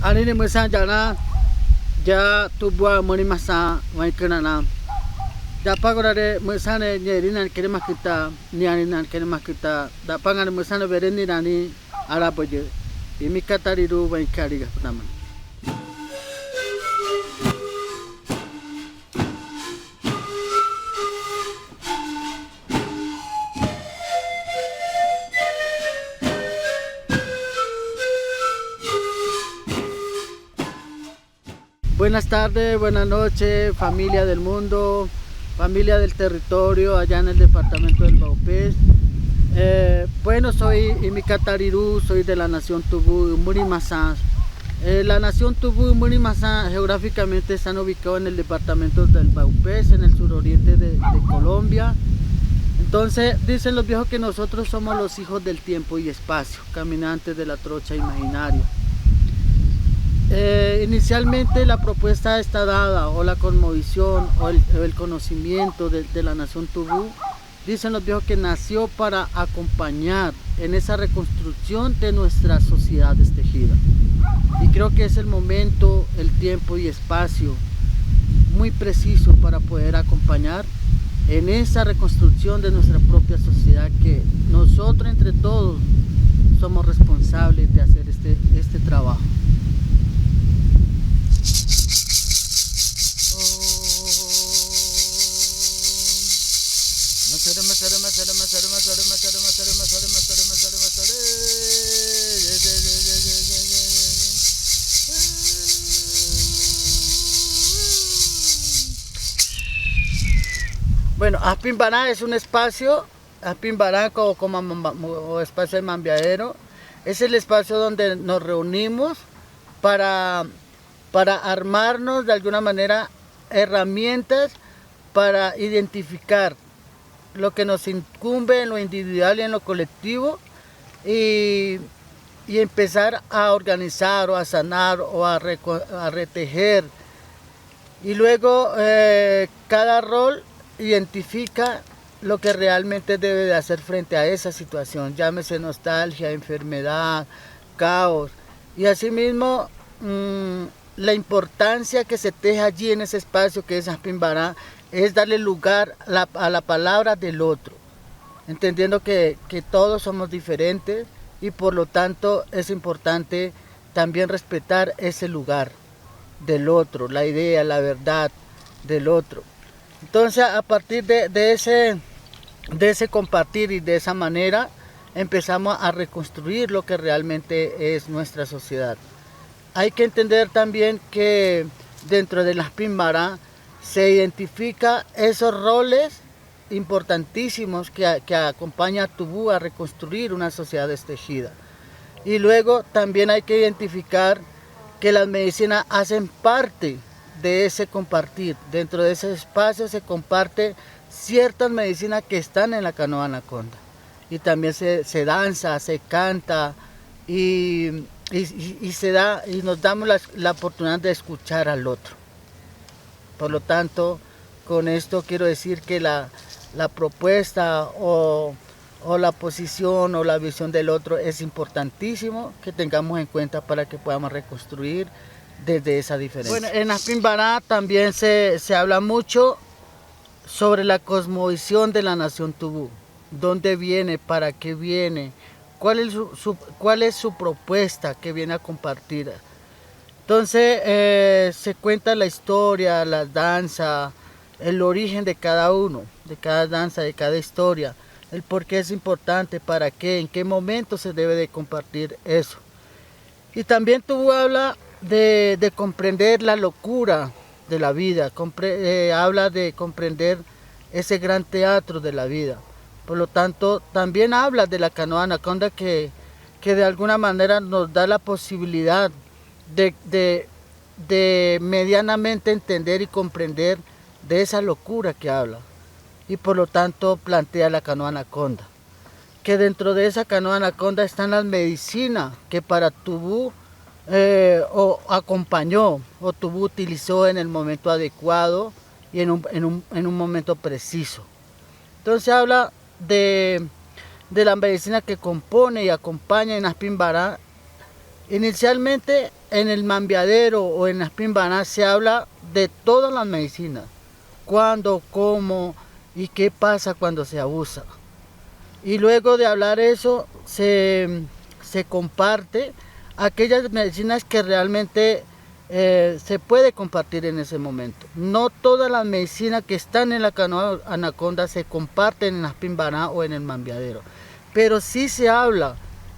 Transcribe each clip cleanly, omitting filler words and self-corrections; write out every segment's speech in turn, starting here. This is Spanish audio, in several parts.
anini musan jana ja tubua moni masa waikenana dapagora de musane nyerinan kerema kita nianinan kerema kita dapangan musane bereni nani araboje imikatari ru waikari pertama. Buenas tardes, buenas noches, familia del mundo, familia del territorio, allá en el departamento del Baupés. Bueno, soy Imikatariru, soy de la nación Tubú, Murimasán. La nación Tubú y Murimasán geográficamente están ubicados en el departamento del Baupés, en el suroriente de Colombia. Entonces, dicen los viejos que nosotros somos los hijos del tiempo y espacio, caminantes de la trocha imaginaria. Inicialmente la propuesta está dada, o la cosmovisión, o el conocimiento de la nación Tubú, dicen los viejos que nació para acompañar en esa reconstrucción de nuestra sociedad destejida. Y creo que es el momento, el tiempo y espacio muy preciso para poder acompañar en esa reconstrucción de nuestra propia sociedad, que nosotros entre todos somos responsables de hacer este trabajo. Bueno, Apimbará es un espacio, Apimbará como espacio de mambiadero, es el espacio donde nos reunimos para armarnos de alguna manera herramientas para identificar lo que nos incumbe en lo individual y en lo colectivo y empezar a organizar o a sanar o a retejer. Y luego cada rol identifica lo que realmente debe de hacer frente a esa situación, llámese nostalgia, enfermedad, caos, y asimismo la importancia que se teje allí en ese espacio que es Apimbará es darle lugar a la palabra del otro, entendiendo que todos somos diferentes y por lo tanto es importante también respetar ese lugar del otro, la idea, la verdad del otro. Entonces, a partir de ese compartir y de esa manera empezamos a reconstruir lo que realmente es nuestra sociedad. Hay que entender también que dentro de las Apimbará se identifica esos roles importantísimos que acompañan a Tubú a reconstruir una sociedad destejida. Y luego también hay que identificar que las medicinas hacen parte de ese compartir. Dentro de ese espacio se comparte ciertas medicinas que están en la canoa anaconda. Y también se danza, se canta y nos damos la oportunidad de escuchar al otro. Por lo tanto, con esto quiero decir que la propuesta o la posición o la visión del otro es importantísimo que tengamos en cuenta para que podamos reconstruir desde esa diferencia. Bueno, en Apimbará también se habla mucho sobre la cosmovisión de la nación Tubú. ¿Dónde viene? ¿Para qué viene? ¿Cuál es su propuesta que viene a compartir? Entonces se cuenta la historia, la danza, el origen de cada uno, de cada danza, de cada historia, el por qué es importante, para qué, en qué momento se debe de compartir eso. Y también Tubú habla de comprender la locura de la vida, habla de comprender ese gran teatro de la vida. Por lo tanto, también habla de la canoa anaconda que de alguna manera nos da la posibilidad de medianamente entender y comprender de esa locura que habla. Y por lo tanto plantea la canoa anaconda. Que dentro de esa canoa anaconda están las medicinas que para Tubú acompañó o Tubú utilizó en el momento adecuado y en un momento preciso. Entonces habla de la medicina que compone y acompaña en Apimbará Inicialmente en el Mambiadero o en las Pimbaná se habla de todas las medicinas, cuándo, cómo y qué pasa cuando se abusa. Y luego de hablar eso se comparte aquellas medicinas que realmente se puede compartir en ese momento. No todas las medicinas que están en la canoa anaconda se comparten en las Pimbaná o en el Mambiadero, pero sí se habla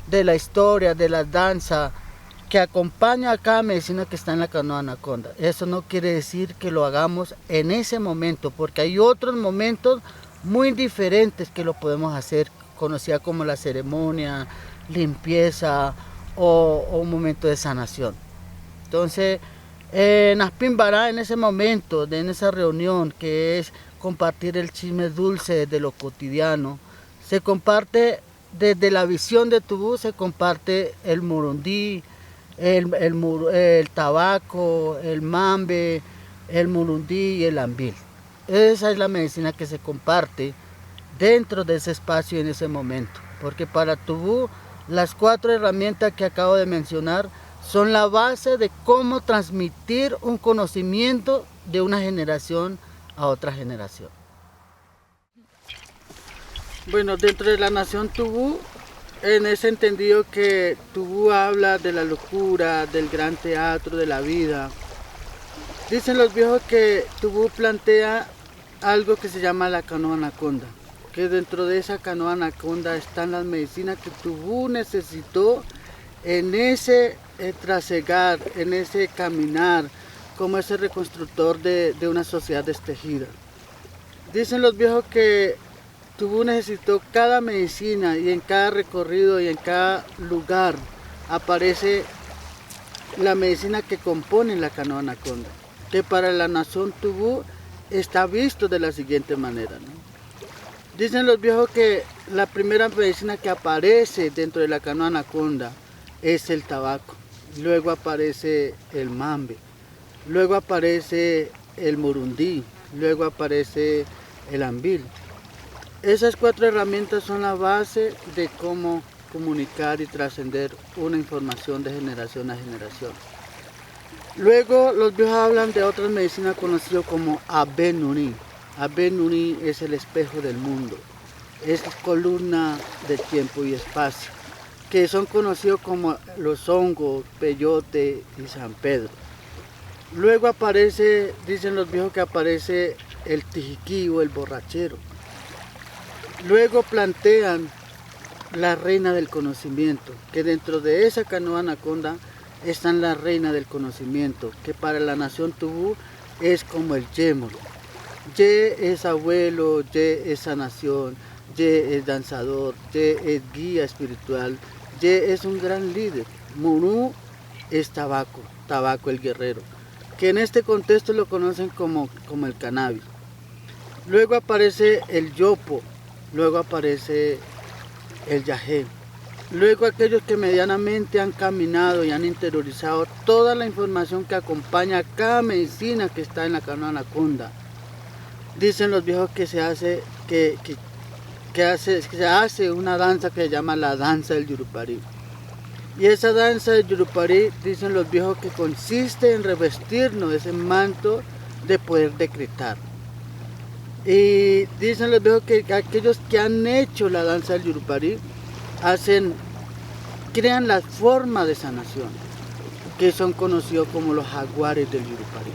de la historia, de la danza que acompaña a cada medicina que está en la canoa anaconda. Eso no quiere decir que lo hagamos en ese momento, porque hay otros momentos muy diferentes que lo podemos hacer, conocida como la ceremonia, limpieza o un momento de sanación. Entonces, en Aspimbará, en ese momento, en esa reunión que es compartir el chisme dulce de lo cotidiano, se comparte desde la visión de Tubú, se comparte el murundí, el tabaco, el mambe, el murundí y el ambil. Esa es la medicina que se comparte dentro de ese espacio en ese momento, porque para Tubú las 4 herramientas que acabo de mencionar son la base de cómo transmitir un conocimiento de una generación a otra generación. Bueno, dentro de la nación Tubú, en ese entendido que Tubú habla de la locura, del gran teatro, de la vida. Dicen los viejos que Tubú plantea algo que se llama la canoa anaconda, que dentro de esa canoa anaconda están las medicinas que Tubú necesitó en ese trasegar, en ese caminar, como ese reconstructor de una sociedad destejida. Dicen los viejos que Tubú necesitó cada medicina y en cada recorrido y en cada lugar aparece la medicina que compone la canoa anaconda, que para la nación Tubú está visto de la siguiente manera, ¿no? Dicen los viejos que la primera medicina que aparece dentro de la canoa anaconda es el tabaco, luego aparece el mambe, luego aparece el murundí, luego aparece el ambil. Esas 4 herramientas son la base de cómo comunicar y trascender una información de generación a generación. Luego los viejos hablan de otras medicinas conocidas como Abenuri. Abenuri es el espejo del mundo, es columna de tiempo y espacio, que son conocidos como los hongos, peyote y San Pedro. Luego aparece, dicen los viejos que aparece el tijiquí o el borrachero. Luego plantean la reina del conocimiento, que dentro de esa canoa anaconda está la reina del conocimiento, que para la nación Tubú es como el yémolo. Ye es abuelo, Ye es sanación, Ye es danzador, Ye es guía espiritual, Ye es un gran líder. Murú es tabaco, tabaco el guerrero, que en este contexto lo conocen como el cannabis. Luego aparece el yopo, luego aparece el yagé. Luego aquellos que medianamente han caminado y han interiorizado toda la información que acompaña a cada medicina que está en la canoa anaconda. Dicen los viejos que se hace una danza que se llama la danza del Yurupari. Y esa danza del Yurupari, dicen los viejos, que consiste en revestirnos de ese manto de poder decretar. Y dicen los viejos que aquellos que han hecho la danza del Yurupari crean la forma de sanación, que son conocidos como los jaguares del Yurupari.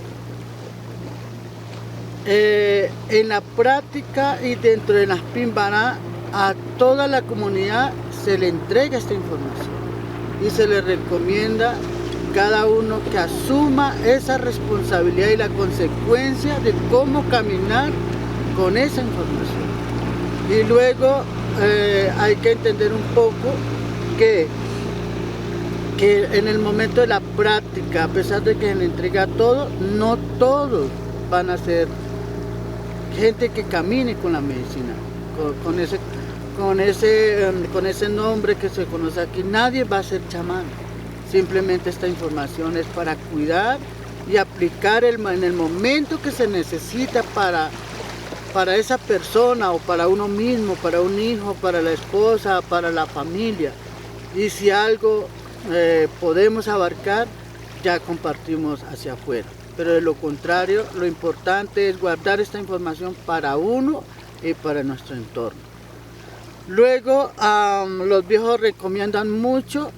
En la práctica y dentro de las Pimbaná, a toda la comunidad se le entrega esta información y se le recomienda cada uno que asuma esa responsabilidad y la consecuencia de cómo caminar con esa información. Y luego hay que entender un poco que en el momento de la práctica, a pesar de que se le entrega todo, no todos van a ser gente que camine con la medicina, con ese nombre que se conoce aquí. Nadie va a ser chamán. Simplemente esta información es para cuidar y aplicar en el momento que se necesita para esa persona o para uno mismo, para un hijo, para la esposa, para la familia. Y si algo podemos abarcar, ya compartimos hacia afuera. Pero de lo contrario, lo importante es guardar esta información para uno y para nuestro entorno. Luego, los viejos recomiendan mucho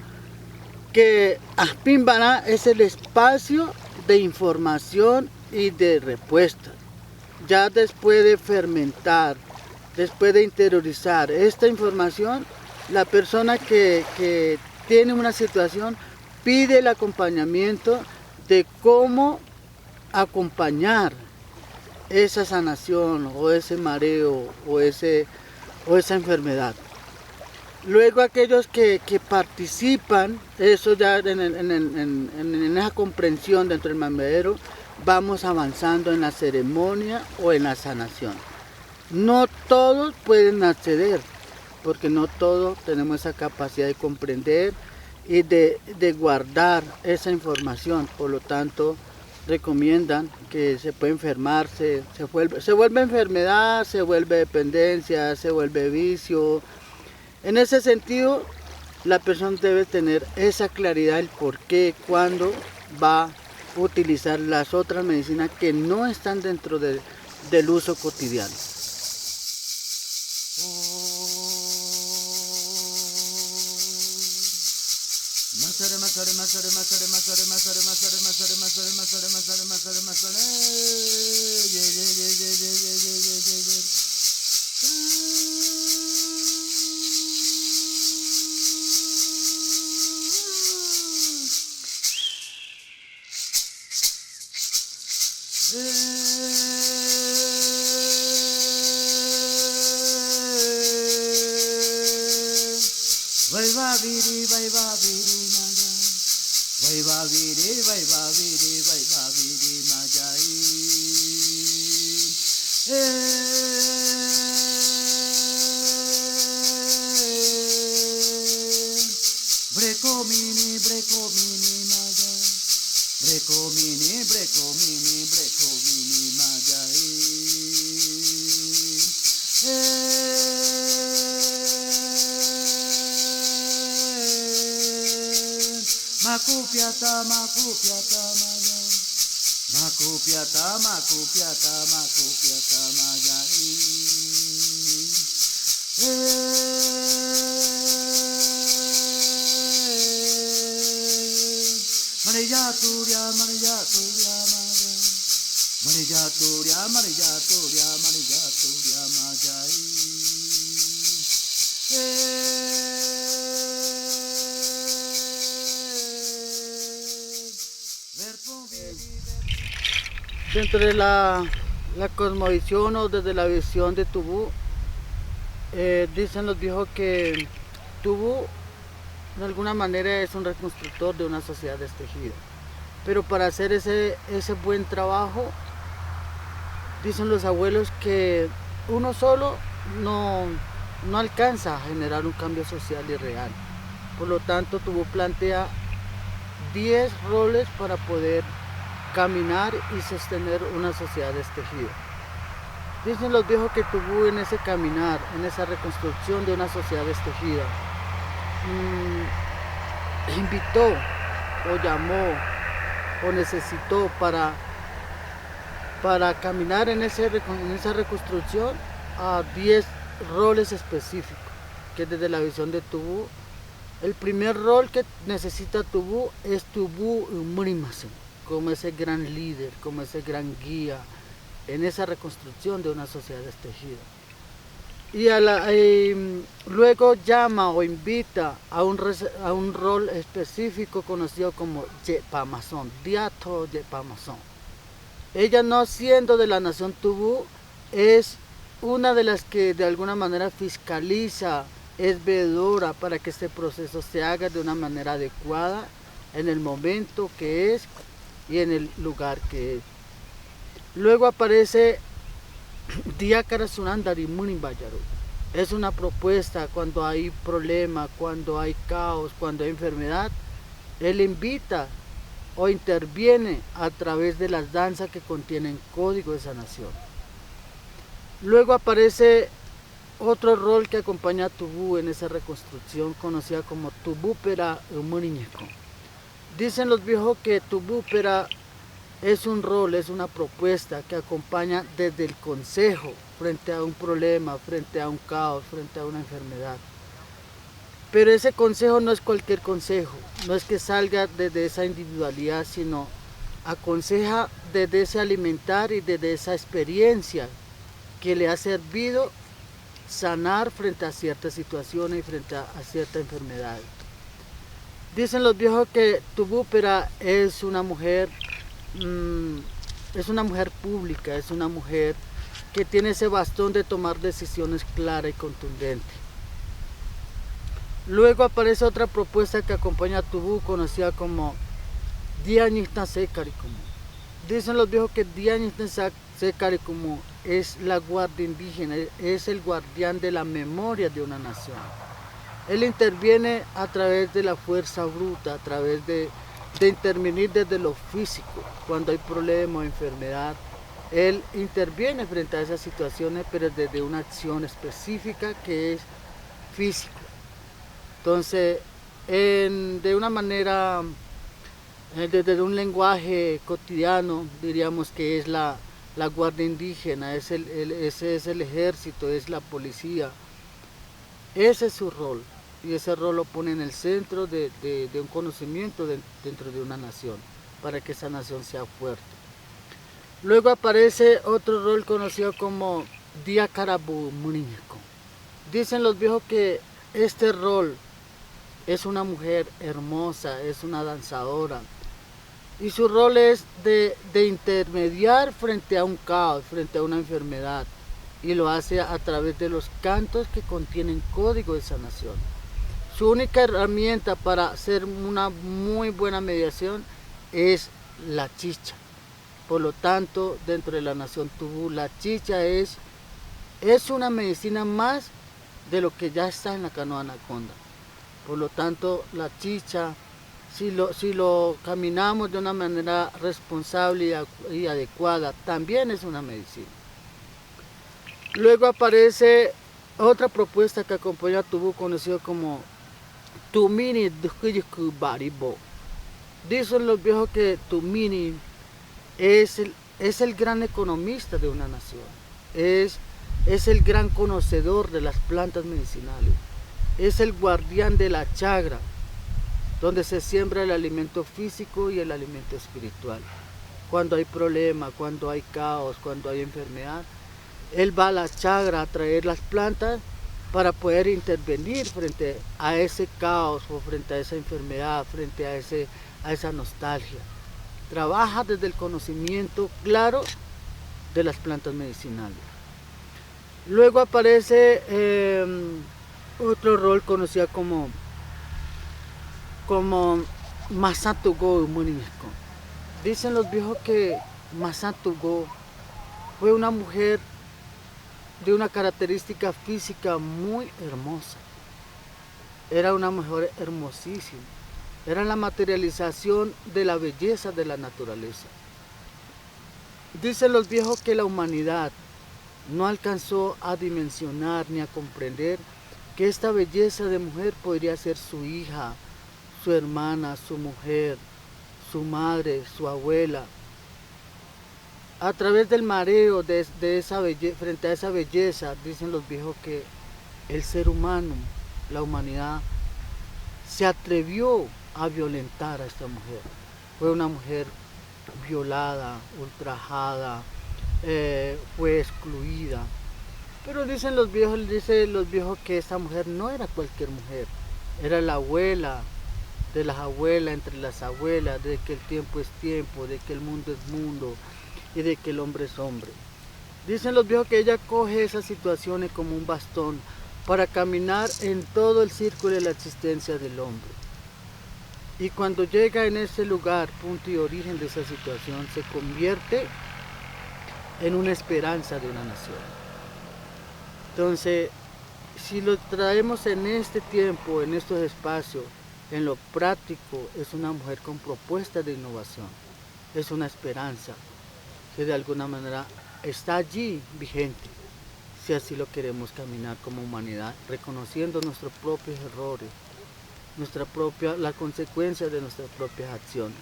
que Apimbará es el espacio de información y de respuesta. Ya después de fermentar, después de interiorizar esta información, la persona que tiene una situación pide el acompañamiento de cómo acompañar esa sanación o ese mareo o esa enfermedad. Luego aquellos que participan, eso ya en esa comprensión dentro del mambiadero, vamos avanzando en la ceremonia o en la sanación. No todos pueden acceder, porque no todos tenemos esa capacidad de comprender y de guardar esa información. Por lo tanto, recomiendan que se puede enfermarse, se vuelve enfermedad, se vuelve dependencia, se vuelve vicio. En ese sentido, la persona debe tener esa claridad del por qué, cuándo va a utilizar las otras medicinas que no están dentro del uso cotidiano. Dentro de la cosmovisión o desde la visión de Tubú, dicen los viejos que Tubú de alguna manera es un reconstructor de una sociedad destejida. Pero para hacer ese buen trabajo, dicen los abuelos que uno solo no alcanza a generar un cambio social y real. Por lo tanto, Tubú plantea 10 roles para poder caminar y sostener una sociedad destejida. Dicen los viejos que Tubú en ese caminar, en esa reconstrucción de una sociedad destejida, invitó o llamó o necesitó para caminar en esa reconstrucción a 10 roles específicos, que desde la visión de Tubú, el primer rol que necesita Tubú es Tubú Murimasen, como ese gran líder, como ese gran guía en esa reconstrucción de una sociedad destejida. Y luego llama o invita a un rol específico conocido como Yepamazón, Diato Yepamazón. Ella, no siendo de la nación Tubú, es una de las que de alguna manera fiscaliza, es veedora para que este proceso se haga de una manera adecuada en el momento que es y en el lugar que es. Luego aparece Diácara Sunandari Munimbayaru. Es una propuesta cuando hay problema, cuando hay caos, cuando hay enfermedad. Él invita o interviene a través de las danzas que contienen código de sanación. Luego aparece otro rol que acompaña a Tubú en esa reconstrucción, conocida como Tubúpera Umuriñeco. Dicen los viejos que Tubúpera es un rol, es una propuesta que acompaña desde el consejo frente a un problema, frente a un caos, frente a una enfermedad. Pero ese consejo no es cualquier consejo, no es que salga desde esa individualidad, sino aconseja desde ese alimentar y desde esa experiencia que le ha servido sanar frente a ciertas situaciones y frente a ciertas enfermedades. Dicen los viejos que Tubúpera es una mujer pública, es una mujer que tiene ese bastón de tomar decisiones clara y contundente. Luego aparece otra propuesta que acompaña a Tubú, conocida como Diañista Secarikumu. Dicen los viejos que Diañista Secarikumu es la guardia indígena, es el guardián de la memoria de una nación. Él interviene a través de la fuerza bruta, a través de intervenir desde lo físico, cuando hay problema o enfermedad. Él interviene frente a esas situaciones, pero desde una acción específica que es física. Entonces, de una manera, desde un lenguaje cotidiano, diríamos que es la guardia indígena, ese es el ejército, es la policía. Ese es su rol, y ese rol lo pone en el centro de un conocimiento dentro de una nación, para que esa nación sea fuerte. Luego aparece otro rol conocido como Diacarabu Muriñeco. Dicen los viejos que este rol es una mujer hermosa, es una danzadora, y su rol es de intermediar frente a un caos, frente a una enfermedad, y lo hace a través de los cantos que contienen código de sanación. Su única herramienta para hacer una muy buena mediación es la chicha. Por lo tanto, dentro de la nación Tubú, la chicha es una medicina más de lo que ya está en la canoa anaconda. Por lo tanto, la chicha, si lo caminamos de una manera responsable y adecuada, también es una medicina. Luego aparece otra propuesta que acompaña a Tubú, conocido como Tumini Dukuyuku Baribo. Dicen los viejos que Tumini es el gran economista de una nación, es el gran conocedor de las plantas medicinales, es el guardián de la chagra, donde se siembra el alimento físico y el alimento espiritual. Cuando hay problema, cuando hay caos, cuando hay enfermedad, él va a la chagra a traer las plantas para poder intervenir frente a ese caos o frente a esa enfermedad, frente a esa nostalgia. Trabaja desde el conocimiento claro de las plantas medicinales. Luego aparece otro rol conocido como Masatugo Muriñeco. Dicen los viejos que Masatugo fue una mujer de una característica física muy hermosa. Era una mujer hermosísima. Era la materialización de la belleza de la naturaleza. Dicen los viejos que la humanidad no alcanzó a dimensionar ni a comprender que esta belleza de mujer podría ser su hija, su hermana, su mujer, su madre, su abuela. A través del mareo de esa belleza, frente a esa belleza, dicen los viejos que el ser humano, la humanidad, se atrevió a violentar a esta mujer. Fue una mujer violada, ultrajada, fue excluida. Pero dicen los viejos que esta mujer no era cualquier mujer, era la abuela de las abuelas, entre las abuelas, de que el tiempo es tiempo, de que el mundo es mundo y de que el hombre es hombre. Dicen los viejos que ella coge esas situaciones como un bastón para caminar en todo el círculo de la existencia del hombre. Y cuando llega en ese lugar, punto y origen de esa situación, se convierte en una esperanza de una nación. Entonces, si lo traemos en este tiempo, en estos espacios, en lo práctico, es una mujer con propuestas de innovación, es una esperanza que de alguna manera está allí vigente, si así lo queremos caminar como humanidad, reconociendo nuestros propios errores, la consecuencia de nuestras propias acciones.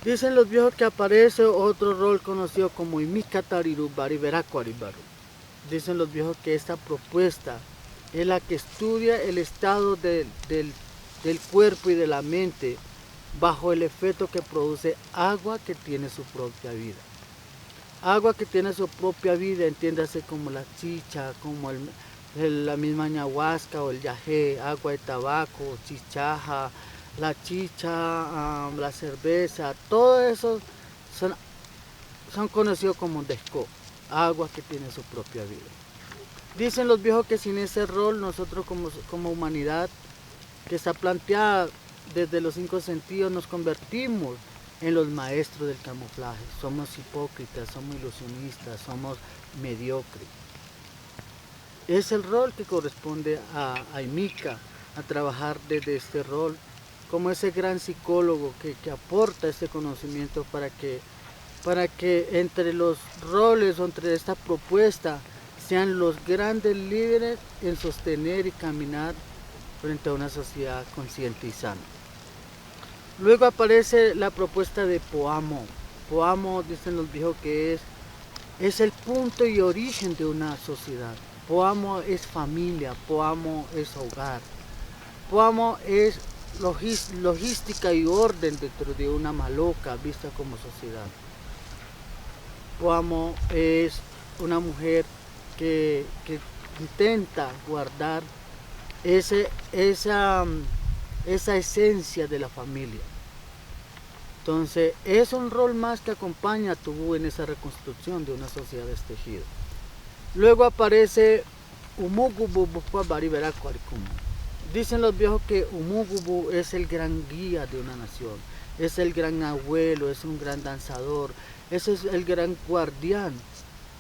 Dicen los viejos que aparece otro rol conocido como Imikatariru Bariberakuaribaru. Dicen los viejos que esta propuesta es la que estudia el estado del cuerpo y de la mente bajo el efecto que produce agua que tiene su propia vida. Agua que tiene su propia vida, entiéndase como la chicha, como la misma ayahuasca o el yagé, agua de tabaco, chichaja, la chicha, la cerveza, todo eso son conocidos como desco, agua que tiene su propia vida. Dicen los viejos que sin ese rol nosotros como humanidad que está planteada desde los 5 sentidos nos convertimos en los maestros del camuflaje. Somos hipócritas, somos ilusionistas, somos mediocres. Es el rol que corresponde a Imika, a trabajar desde este rol, como ese gran psicólogo que aporta este conocimiento para que entre los roles o entre esta propuesta sean los grandes líderes en sostener y caminar frente a una sociedad consciente y sana. Luego aparece la propuesta de Poamo. Poamo, dicen los viejos, que es el punto y origen de una sociedad. Poamo es familia, Poamo es hogar. Poamo es logística y orden dentro de una maloca vista como sociedad. Poamo es una mujer que intenta guardar esa esencia de la familia. Entonces es un rol más que acompaña a Tubú en esa reconstrucción de una sociedad destejida. Luego aparece Umugubu Bukwa Bariberakuarikumu. Dicen los viejos que Umugubu es el gran guía de una nación, es el gran abuelo, es un gran danzador, ese es el gran guardián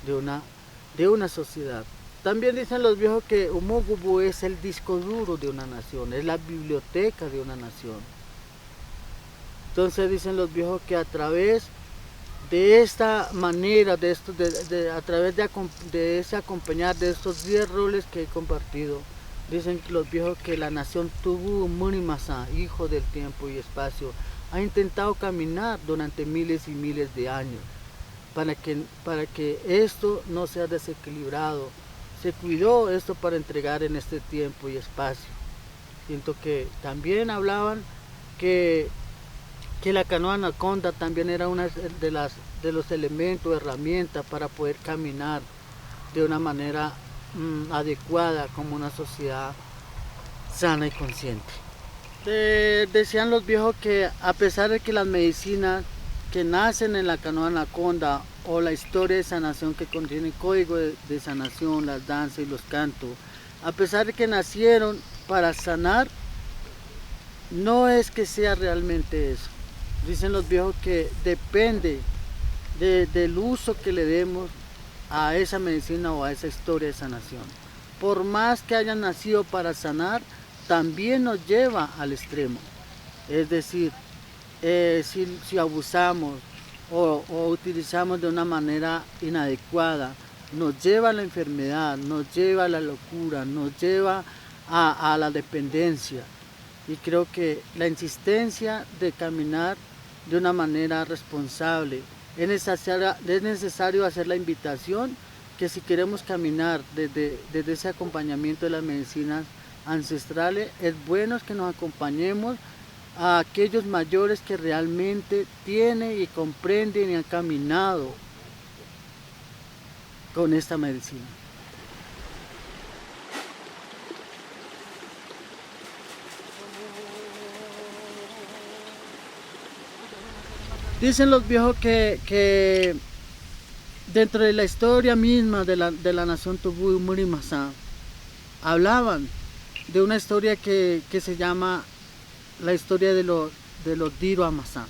de una sociedad. También dicen los viejos que Umugubu es el disco duro de una nación, es la biblioteca de una nación. Entonces dicen los viejos que a través de esta manera, a través de ese acompañar de estos 10 roles que he compartido, dicen los viejos que la nación Tubú Murimasa, hijo del tiempo y espacio, ha intentado caminar durante miles y miles de años para que esto no sea desequilibrado. Se cuidó esto para entregar en este tiempo y espacio. Siento que también hablaban que la canoa anaconda también era una de los elementos, herramientas para poder caminar de una manera adecuada como una sociedad sana y consciente. Decían los viejos que a pesar de que las medicinas que nacen en la canoa anaconda o la historia de sanación que contiene código de sanación, las danzas y los cantos, a pesar de que nacieron para sanar, no es que sea realmente eso. Dicen los viejos que depende del uso que le demos a esa medicina o a esa historia de sanación. Por más que hayan nacido para sanar, también nos lleva al extremo. Es decir, si abusamos o utilizamos de una manera inadecuada, nos lleva a la enfermedad, nos lleva a la locura, nos lleva a la dependencia. Y creo que la insistencia de caminar de una manera responsable, es necesario hacer la invitación que si queremos caminar desde ese acompañamiento de las medicinas ancestrales, es bueno que nos acompañemos a aquellos mayores que realmente tienen y comprenden y han caminado con esta medicina. Dicen los viejos que dentro de la historia misma de la nación Tubú Murimasa, hablaban de una historia que se llama la historia de los Diro Amazán.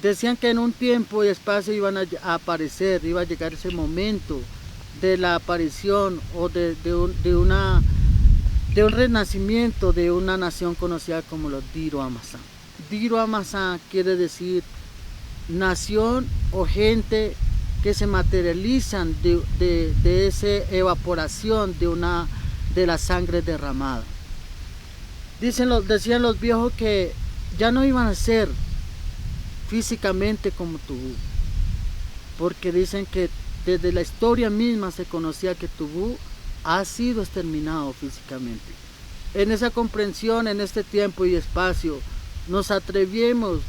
Decían que en un tiempo y espacio iban a aparecer, iba a llegar ese momento de la aparición o de un renacimiento de una nación conocida como los Diro Amazán. Diro Amazán quiere decir nación o gente que se materializan de esa evaporación de la sangre derramada. Decían los viejos que ya no iban a ser físicamente como Tubú, porque dicen que desde la historia misma se conocía que Tubú ha sido exterminado físicamente. En esa comprensión, en este tiempo y espacio, nos atrevimos,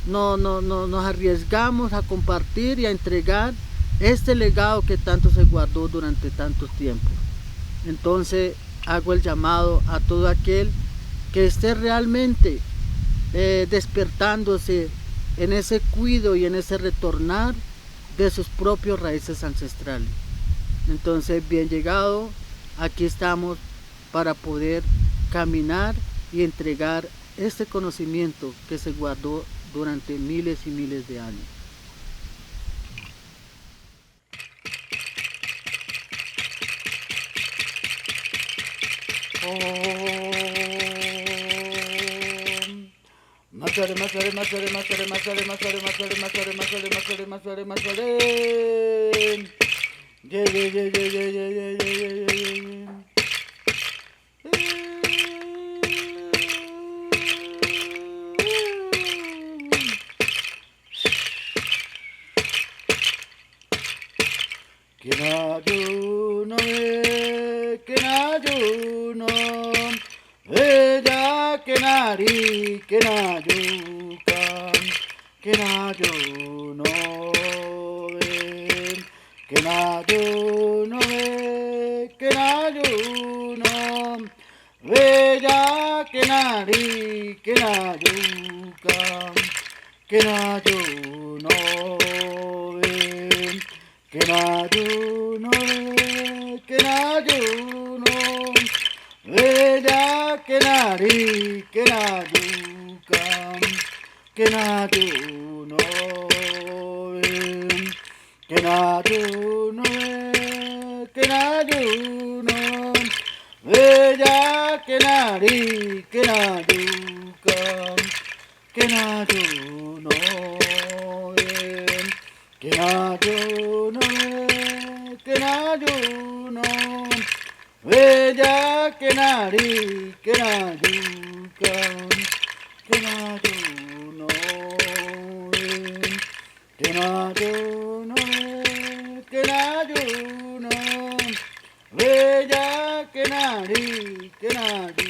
nos arriesgamos a compartir y a entregar este legado que tanto se guardó durante tantos tiempos. Entonces hago el llamado a todo aquel que esté realmente despertándose en ese cuidado y en ese retornar de sus propios raíces ancestrales. Entonces, bien llegado, aquí estamos para poder caminar y entregar este conocimiento que se guardó durante miles y miles de años. Masare, masare, masare, masare, masare, masare, masare, masare, masare, masare, masare, masare. Yeah, yeah, yeah, yeah, yeah, yeah, yeah, yeah, yeah, yeah. Kenayuno, kenayuno, ella kenari, kenayuka, kenayuno, kenayuno, kenayuno, ella kenari, kenayuka, kenayuno. Kenayuno, kenayuno, ella kenari, kenayuka, kenayuno, kenayuno, kenayuno, ella kenari, kenayuka, kenayuno. Kenayuno, kenayuno, ella kenari, kenayuka, kenayuno, kenayuno, kenayuno, ella kenari, kenayuka.